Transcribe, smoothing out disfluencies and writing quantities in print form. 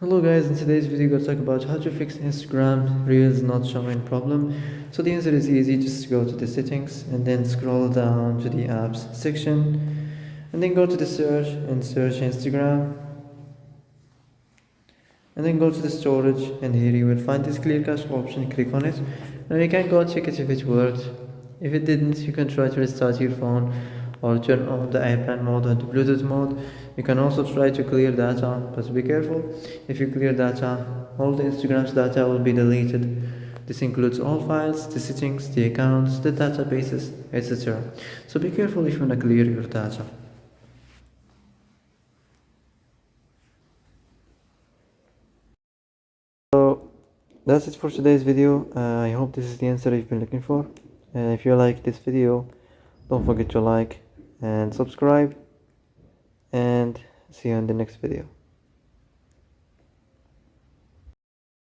Hello guys, in today's video we're going to talk about how to fix Instagram Reels not showing problem. So the answer is easy, just go to the settings and then scroll down to the apps section and then go to the search and search Instagram and then go to the storage, and here you will find this clear cache option. Click on it. Now you can go check it if it worked. If it didn't, you can try to restart your phone or turn on the airplane mode or the Bluetooth mode. You can also try to clear data, but be careful. If you clear data, all the Instagram's data will be deleted. This includes all files, the settings, the accounts, the databases, etc. So be careful if you want to clear your data. So that's it for today's video. I hope this is the answer you've been looking for. If you like this video, don't forget to like and subscribe, and see you in the next video.